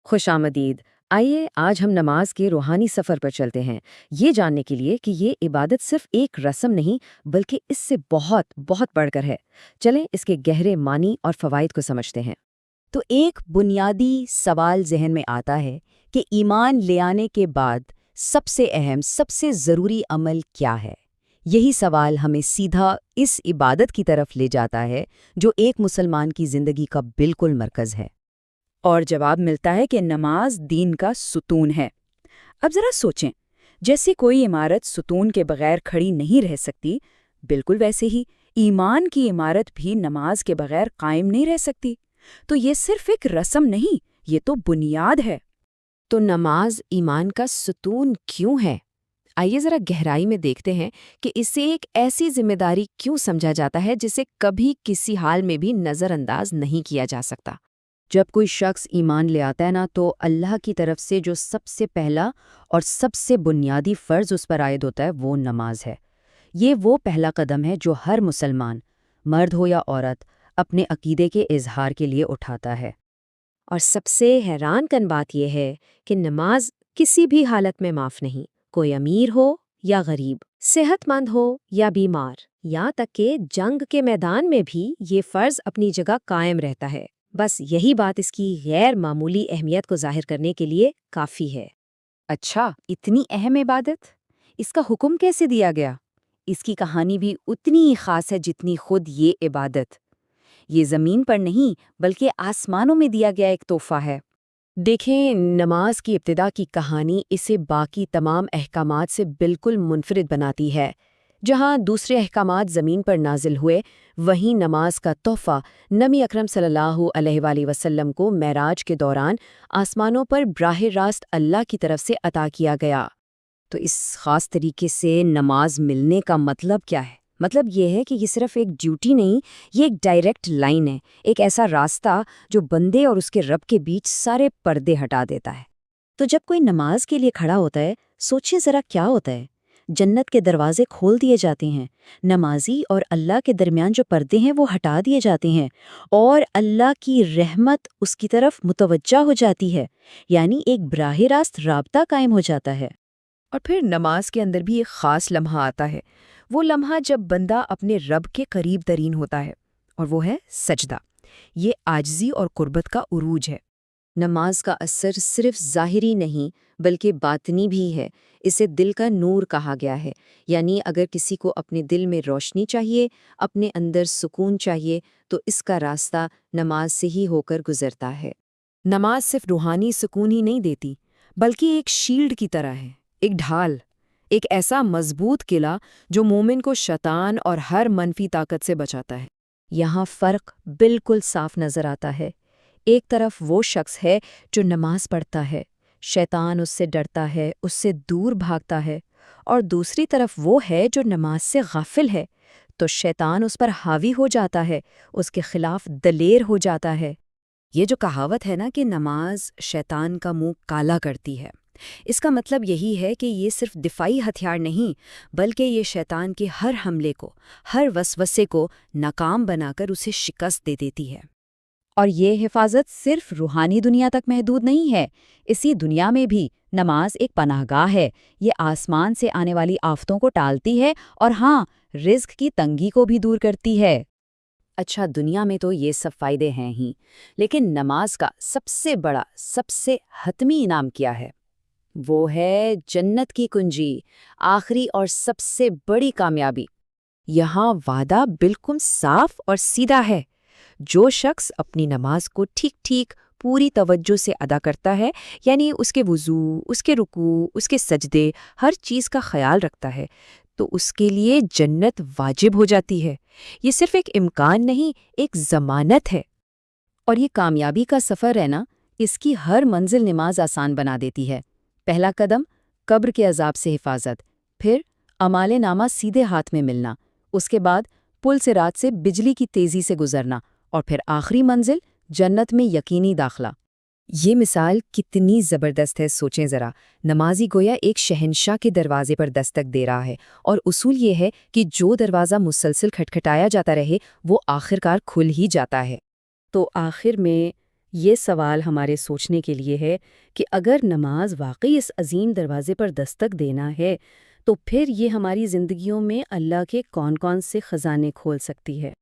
خوش آمدید۔ آئیے آج ہم نماز کے روحانی سفر پر چلتے ہیں، یہ جاننے کے لیے کہ یہ عبادت صرف ایک رسم نہیں بلکہ اس سے بہت بہت بڑھ کر ہے۔ چلیں اس کے گہرے معنی اور فوائد کو سمجھتے ہیں۔ تو ایک بنیادی سوال ذہن میں آتا ہے کہ ایمان لے آنے کے بعد سب سے اہم، سب سے ضروری عمل کیا ہے؟ یہی سوال ہمیں سیدھا اس عبادت کی طرف لے جاتا ہے جو ایک مسلمان کی زندگی کا بالکل مرکز ہے۔ اور جواب ملتا ہے کہ نماز دین کا ستون ہے۔ اب ذرا سوچیں، جیسے کوئی عمارت ستون کے بغیر کھڑی نہیں رہ سکتی، بالکل ویسے ہی ایمان کی عمارت بھی نماز کے بغیر قائم نہیں رہ سکتی۔ تو یہ صرف ایک رسم نہیں، یہ تو بنیاد ہے۔ تو نماز ایمان کا ستون کیوں ہے؟ آئیے ذرا گہرائی میں دیکھتے ہیں کہ اسے ایک ایسی ذمہ داری کیوں سمجھا جاتا ہے جسے کبھی کسی حال میں بھی نظر انداز نہیں کیا جا سکتا۔ جب کوئی شخص ایمان لے آتا ہے نا، تو اللہ کی طرف سے جو سب سے پہلا اور سب سے بنیادی فرض اس پر عائد ہوتا ہے وہ نماز ہے۔ یہ وہ پہلا قدم ہے جو ہر مسلمان، مرد ہو یا عورت، اپنے عقیدے کے اظہار کے لیے اٹھاتا ہے۔ اور سب سے حیران کن بات یہ ہے کہ نماز کسی بھی حالت میں معاف نہیں، کوئی امیر ہو یا غریب، صحت مند ہو یا بیمار، یہاں تک کہ جنگ کے میدان میں بھی یہ فرض اپنی جگہ قائم رہتا ہے۔ بس یہی بات اس کی غیر معمولی اہمیت کو ظاہر کرنے کے لیے کافی ہے۔ اچھا، اتنی اہم عبادت، اس کا حکم کیسے دیا گیا؟ اس کی کہانی بھی اتنی ہی خاص ہے جتنی خود یہ عبادت۔ یہ زمین پر نہیں بلکہ آسمانوں میں دیا گیا ایک تحفہ ہے۔ دیکھیں، نماز کی ابتدا کی کہانی اسے باقی تمام احکامات سے بالکل منفرد بناتی ہے۔ جہاں دوسرے احکامات زمین پر نازل ہوئے، وہیں نماز کا تحفہ نبی اکرم صلی اللہ علیہ وآلہ وسلم کو معراج کے دوران آسمانوں پر براہ راست اللہ کی طرف سے عطا کیا گیا۔ تو اس خاص طریقے سے نماز ملنے کا مطلب کیا ہے؟ مطلب یہ ہے کہ یہ صرف ایک ڈیوٹی نہیں، یہ ایک ڈائریکٹ لائن ہے، ایک ایسا راستہ جو بندے اور اس کے رب کے بیچ سارے پردے ہٹا دیتا ہے۔ تو جب کوئی نماز کے لیے کھڑا ہوتا ہے، سوچیں ذرا کیا ہوتا ہے؟ جنت کے دروازے کھول دیے جاتے ہیں، نمازی اور اللہ کے درمیان جو پردے ہیں وہ ہٹا دیے جاتے ہیں، اور اللہ کی رحمت اس کی طرف متوجہ ہو جاتی ہے، یعنی ایک براہ راست رابطہ قائم ہو جاتا ہے۔ اور پھر نماز کے اندر بھی ایک خاص لمحہ آتا ہے، وہ لمحہ جب بندہ اپنے رب کے قریب ترین ہوتا ہے، اور وہ ہے سجدہ۔ یہ عاجزی اور قربت کا عروج ہے۔ نماز کا اثر صرف ظاہری نہیں بلکہ باطنی بھی ہے۔ اسے دل کا نور کہا گیا ہے، یعنی اگر کسی کو اپنے دل میں روشنی چاہیے، اپنے اندر سکون چاہیے، تو اس کا راستہ نماز سے ہی ہو کر گزرتا ہے۔ نماز صرف روحانی سکون ہی نہیں دیتی، بلکہ ایک شیلڈ کی طرح ہے، ایک ڈھال، ایک ایسا مضبوط قلعہ جو مومن کو شیطان اور ہر منفی طاقت سے بچاتا ہے۔ یہاں فرق بالکل صاف نظر آتا ہے۔ ایک طرف وہ شخص ہے جو نماز پڑھتا ہے، شیطان اس سے ڈرتا ہے، اس سے دور بھاگتا ہے، اور دوسری طرف وہ ہے جو نماز سے غافل ہے، تو شیطان اس پر حاوی ہو جاتا ہے، اس کے خلاف دلیر ہو جاتا ہے۔ یہ جو کہاوت ہے نا کہ نماز شیطان کا منہ کالا کرتی ہے، اس کا مطلب یہی ہے کہ یہ صرف دفاعی ہتھیار نہیں، بلکہ یہ شیطان کے ہر حملے کو، ہر وسوسے کو ناکام بنا کر اسے شکست دے دیتی ہے۔ اور یہ حفاظت صرف روحانی دنیا تک محدود نہیں ہے، اسی دنیا میں بھی نماز ایک پناہ گاہ ہے۔ یہ آسمان سے آنے والی آفتوں کو ٹالتی ہے، اور ہاں، رزق کی تنگی کو بھی دور کرتی ہے۔ اچھا، دنیا میں تو یہ سب فائدے ہیں ہی، لیکن نماز کا سب سے بڑا، سب سے حتمی انعام کیا ہے؟ وہ ہے جنت کی کنجی، آخری اور سب سے بڑی کامیابی۔ یہاں وعدہ بالکل صاف اور سیدھا ہے۔ جو شخص اپنی نماز کو ٹھیک ٹھیک پوری توجہ سے ادا کرتا ہے، یعنی اس کے وضو، اس کے رکوع، اس کے سجدے، ہر چیز کا خیال رکھتا ہے، تو اس کے لیے جنت واجب ہو جاتی ہے۔ یہ صرف ایک امکان نہیں، ایک ضمانت ہے۔ اور یہ کامیابی کا سفر ہے نا، اس کی ہر منزل نماز آسان بنا دیتی ہے۔ پہلا قدم قبر کے عذاب سے حفاظت، پھر اعمال نامہ سیدھے ہاتھ میں ملنا، اس کے بعد پل صراط سے بجلی کی تیزی سے گزرنا، اور پھر آخری منزل جنت میں یقینی داخلہ۔ یہ مثال کتنی زبردست ہے، سوچیں ذرا۔ نمازی گویا ایک شہنشاہ کے دروازے پر دستک دے رہا ہے، اور اصول یہ ہے کہ جو دروازہ مسلسل کھٹکھٹایا جاتا رہے وہ آخرکار کھل ہی جاتا ہے۔ تو آخر میں یہ سوال ہمارے سوچنے کے لیے ہے کہ اگر نماز واقعی اس عظیم دروازے پر دستک دینا ہے تو پھر یہ ہماری زندگیوں میں اللہ کے کون کون سے خزانے کھول سکتی ہے۔